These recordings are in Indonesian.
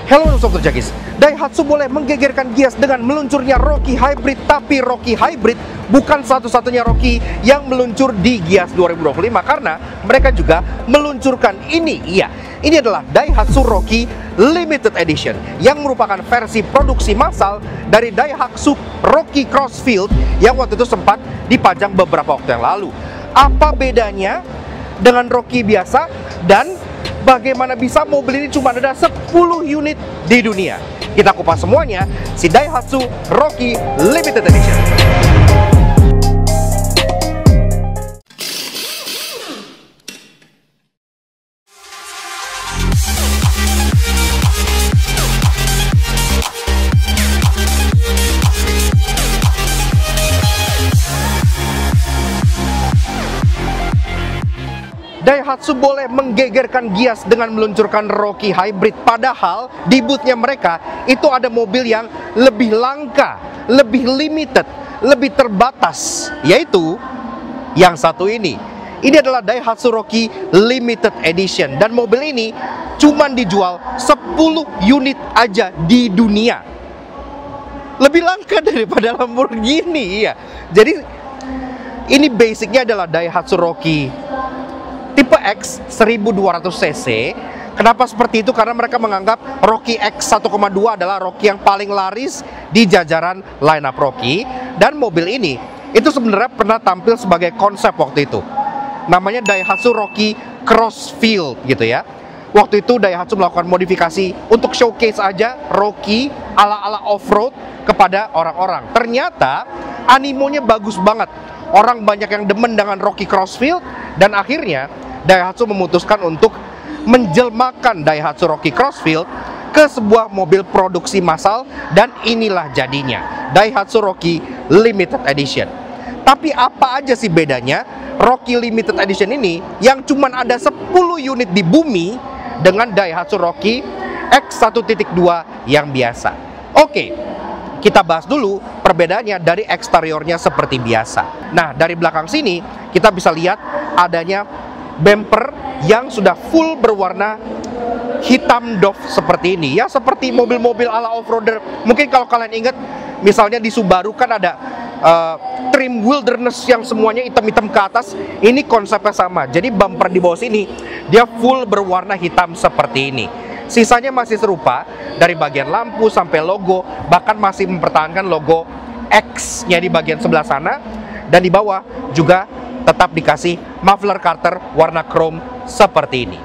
Halo Sobat Jagis, Daihatsu boleh menggegerkan Gias dengan meluncurnya Rockie Hybrid. Tapi Rockie Hybrid bukan satu-satunya Rockie yang meluncur di Gias 2025, karena mereka juga meluncurkan ini. Iya, ini adalah Daihatsu Rockie Limited Edition yang merupakan versi produksi massal dari Daihatsu Rockie Crossfield yang waktu itu sempat dipajang beberapa waktu yang lalu. Apa bedanya dengan Rockie biasa dan bagaimana bisa mobil ini cuma ada 10 unit di dunia? Kita kupas semuanya, si Daihatsu Rockie Limited Edition. Daihatsu boleh menggegerkan Gias dengan meluncurkan Rockie Hybrid. Padahal di boothnya mereka itu ada mobil yang lebih langka, lebih limited, lebih terbatas, yaitu yang satu ini. Ini adalah Daihatsu Rockie Limited Edition, dan mobil ini cuman dijual 10 unit aja di dunia. Lebih langka daripada Lamborghini, ya. Jadi ini basicnya adalah Daihatsu Rockie tipe X 1200 cc. Kenapa seperti itu? Karena mereka menganggap Rockie X 1,2 adalah Rockie yang paling laris di jajaran lineup Rockie. Dan mobil ini itu sebenarnya pernah tampil sebagai konsep waktu itu. Namanya Daihatsu Rockie Crossfield gitu ya. Waktu itu Daihatsu melakukan modifikasi untuk showcase aja Rockie ala-ala off-road kepada orang-orang. Ternyata animonya bagus banget. Orang banyak yang demen dengan Rockie Crossfield, dan akhirnya Daihatsu memutuskan untuk menjelmakan Daihatsu Rockie Crossfield ke sebuah mobil produksi massal, dan inilah jadinya Daihatsu Rockie Limited Edition. Tapi apa aja sih bedanya Rockie Limited Edition ini yang cuman ada 10 unit di bumi dengan Daihatsu Rockie X 1.2 yang biasa? Oke, kita bahas dulu perbedaannya dari eksteriornya seperti biasa. Nah, dari belakang sini kita bisa lihat adanya bumper yang sudah full berwarna hitam doff seperti ini. Ya, seperti mobil-mobil ala off-roader. Mungkin kalau kalian ingat, misalnya di Subaru kan ada trim wilderness yang semuanya hitam-hitam ke atas. Ini konsepnya sama. Jadi bumper di bawah sini dia full berwarna hitam seperti ini. Sisanya masih serupa, dari bagian lampu sampai logo, bahkan masih mempertahankan logo X-nya di bagian sebelah sana, dan di bawah juga tetap dikasih muffler Carter warna chrome seperti ini.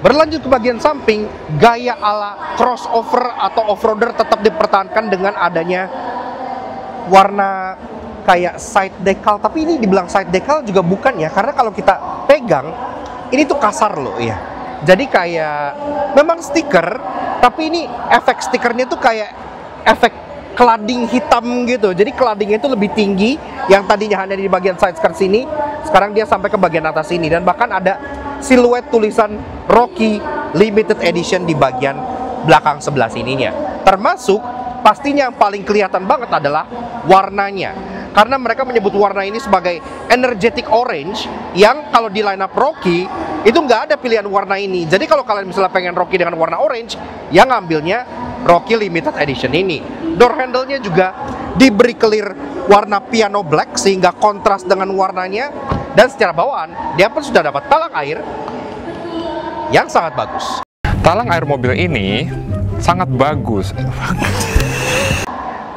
Berlanjut ke bagian samping, gaya ala crossover atau off-roader tetap dipertahankan dengan adanya warna kayak side decal. Tapi ini dibilang side decal juga bukan ya, karena kalau kita pegang ini tuh kasar loh ya. Jadi kayak memang stiker, tapi ini efek stikernya tuh kayak efek cladding hitam gitu. Jadi claddingnya itu lebih tinggi, yang tadinya hanya di bagian side skirt sini, sekarang dia sampai ke bagian atas sini. Dan bahkan ada siluet tulisan Rockie Limited Edition di bagian belakang sebelah sininya. Termasuk pastinya yang paling kelihatan banget adalah warnanya, karena mereka menyebut warna ini sebagai energetic orange, yang kalau di lineup Rockie itu nggak ada pilihan warna ini. Jadi kalau kalian misalnya pengen Rockie dengan warna orange, yang ngambilnya Rockie Limited Edition ini. Door handle-nya juga diberi clear warna piano black sehingga kontras dengan warnanya. Dan secara bawaan dia pun sudah dapat talang air yang sangat bagus. Talang air mobil ini sangat bagus.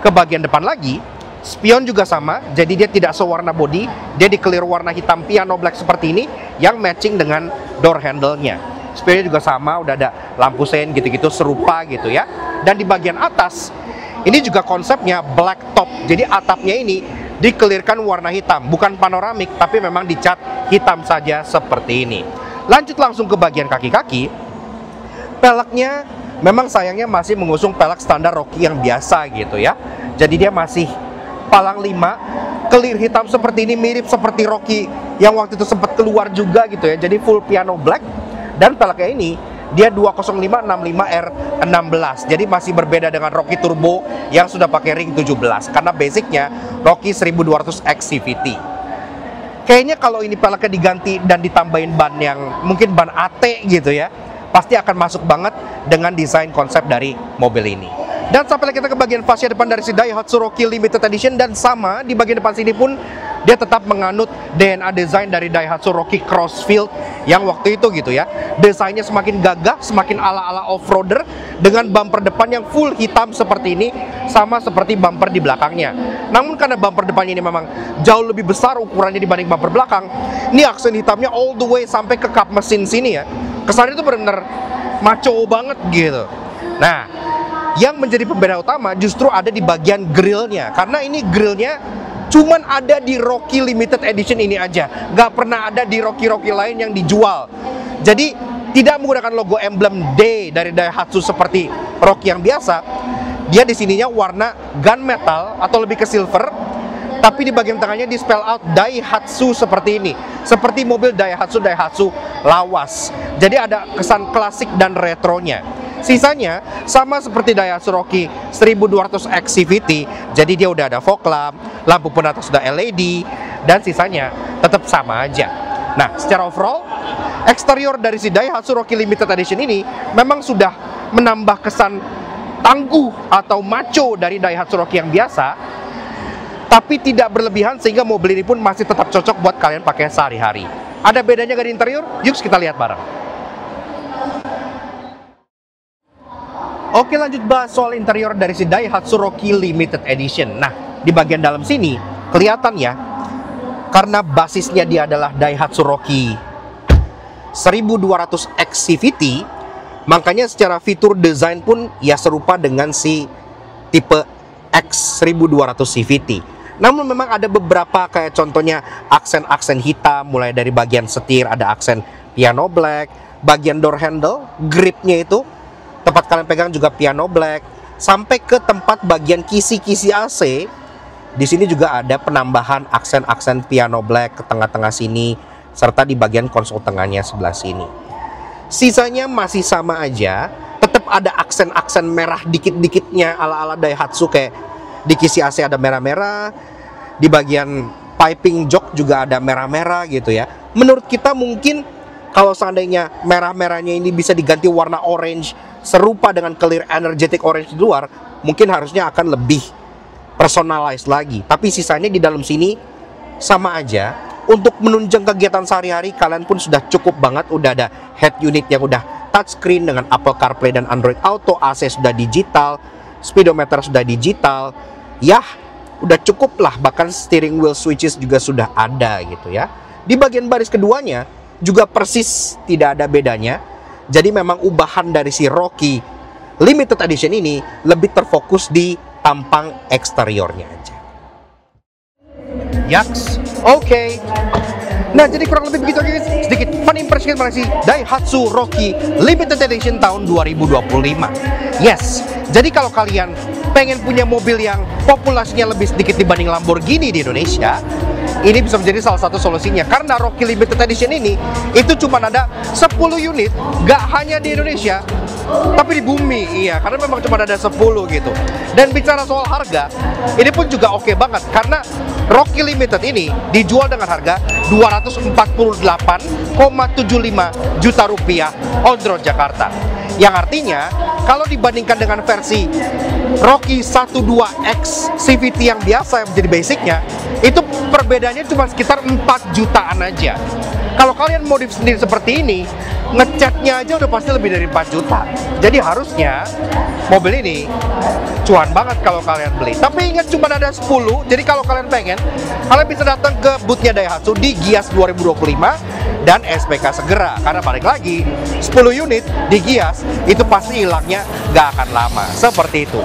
Ke bagian depan lagi, spion juga sama, jadi dia tidak sewarna body, dia di clear warna hitam piano black seperti ini yang matching dengan door handle-nya. Spionnya juga sama, udah ada lampu sein gitu-gitu serupa gitu ya. Dan di bagian atas ini juga konsepnya black top, jadi atapnya ini dikelirkan warna hitam, bukan panoramik tapi memang dicat hitam saja seperti ini. Lanjut langsung ke bagian kaki-kaki. Peleknya memang sayangnya masih mengusung pelek standar Rockie yang biasa gitu ya. Jadi dia masih palang 5, clear hitam seperti ini, mirip seperti Rockie yang waktu itu sempat keluar juga gitu ya. Jadi full piano black, dan peleknya ini dia 205/65R16. Jadi masih berbeda dengan Rockie Turbo yang sudah pakai ring 17, karena basicnya Rockie 1200X CVT. Kayaknya kalau ini peleknya diganti dan ditambahin ban yang mungkin ban AT gitu ya, pasti akan masuk banget dengan desain konsep dari mobil ini. Dan sampai kita ke bagian fascia depan dari si Daihatsu Rocky Limited Edition, dan sama di bagian depan sini pun dia tetap menganut DNA desain dari Daihatsu Rocky Crossfield yang waktu itu gitu ya. Desainnya semakin gagah, semakin ala-ala off-roader dengan bumper depan yang full hitam seperti ini, sama seperti bumper di belakangnya. Namun karena bumper depannya ini memang jauh lebih besar ukurannya dibanding bumper belakang, ini aksen hitamnya all the way sampai ke kap mesin sini ya. Kesannya itu benar-benar maco banget gitu. Nah, yang menjadi pembeda utama justru ada di bagian grillnya, karena ini grillnya cuman ada di Rocky Limited Edition ini aja, nggak pernah ada di Rocky lain yang dijual. Jadi tidak menggunakan logo emblem D dari Daihatsu seperti Rocky yang biasa. Dia di sininya warna gunmetal atau lebih ke silver, tapi di bagian tengahnya di spell out Daihatsu seperti ini, seperti mobil Daihatsu lawas. Jadi ada kesan klasik dan retronya. Sisanya sama seperti Daihatsu Rocky 1200X CVT, jadi dia udah ada fog lamp, lampu penatas sudah LED, dan sisanya tetap sama aja. Nah, secara overall, eksterior dari si Daihatsu Rocky Limited Edition ini memang sudah menambah kesan tangguh atau macho dari Daihatsu Rocky yang biasa, tapi tidak berlebihan sehingga mobil ini pun masih tetap cocok buat kalian pakai sehari-hari. Ada bedanya gak di interior? Yuk kita lihat bareng. Oke, lanjut bahas soal interior dari si Daihatsu Rocky Limited Edition. Nah, di bagian dalam sini kelihatan ya, karena basisnya dia adalah Daihatsu Rocky 1200X CVT, makanya secara fitur desain pun ya serupa dengan si tipe X 1200 CVT. Namun memang ada beberapa kayak contohnya aksen-aksen hitam, mulai dari bagian setir ada aksen piano black, bagian door handle, gripnya itu tempat kalian pegang juga piano black, sampai ke tempat bagian kisi-kisi AC. Di sini juga ada penambahan aksen-aksen piano black ke tengah-tengah sini, serta di bagian konsol tengahnya sebelah sini. Sisanya masih sama aja, tetap ada aksen-aksen merah dikit-dikitnya ala-ala Daihatsu, kayak di kisi AC ada merah-merah, di bagian piping jok juga ada merah-merah gitu ya. Menurut kita mungkin kalau seandainya merah-merahnya ini bisa diganti warna orange serupa dengan clear energetic orange di luar, mungkin harusnya akan lebih personalized lagi. Tapi sisanya di dalam sini sama aja. Untuk menunjang kegiatan sehari-hari kalian pun sudah cukup banget. Udah ada head unit yang udah touchscreen dengan Apple CarPlay dan Android Auto, AC sudah digital, speedometer sudah digital. Yah, udah cukup lah. Bahkan steering wheel switches juga sudah ada gitu ya. Di bagian baris keduanya juga persis tidak ada bedanya. Jadi memang ubahan dari si Rocky Limited Edition ini lebih terfokus di tampang eksteriornya aja. Yaks, oke. Nah, jadi kurang lebih begitu aja guys. Sedikit fun impression mengenai si Daihatsu Rocky Limited Edition tahun 2025. Yes, jadi kalau kalian pengen punya mobil yang populasinya lebih sedikit dibanding Lamborghini di Indonesia, ini bisa menjadi salah satu solusinya. Karena Rocky Limited Edition ini itu cuma ada 10 unit, gak hanya di Indonesia, tapi di bumi. Iya, karena memang cuma ada 10 gitu. Dan bicara soal harga, ini pun juga oke banget, karena Rocky Limited ini dijual dengan harga 248,75 juta rupiah on road Jakarta. Yang artinya kalau dibandingkan dengan versi Rocky 12X CVT yang biasa yang menjadi basicnya, itu perbedaannya cuma sekitar 4 jutaan aja. Kalau kalian modif sendiri seperti ini, ngecatnya aja udah pasti lebih dari 4 juta. Jadi harusnya mobil ini cuan banget kalau kalian beli. Tapi ingat cuma ada 10, jadi kalau kalian pengen, kalian bisa datang ke boothnya Daihatsu di Gias 2025 dan SPK segera. Karena balik lagi, 10 unit di Gias itu pasti hilangnya gak akan lama. Seperti itu.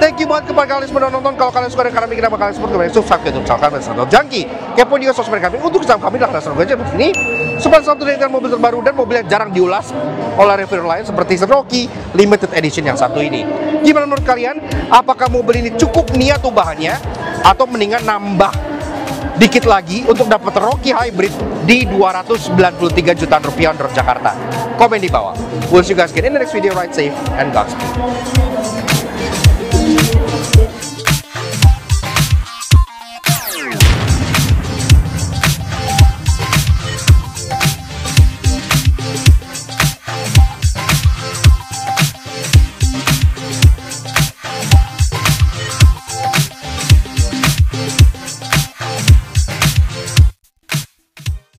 Thank you banget kepada kalian semua yang nonton. Kalau kalian suka dengan kami, kenapa kalian support kami? Subscribe ke YouTube channel kami, Santol Jangki. Kepo juga sosmed kami untuk bersama kami dalam dasar aja begini. Supaya satu dengan mobil terbaru dan mobil yang jarang diulas oleh reviewer lain seperti Rocky Limited Edition yang satu ini. Gimana menurut kalian? Apakah mobil ini cukup niat ubahannya atau mendingan nambah dikit lagi untuk dapat Rocky Hybrid di 293 jutaan rupiah untuk Jakarta? Komen di bawah. We'll see you guys again in the next video. Ride safe and Godspeed.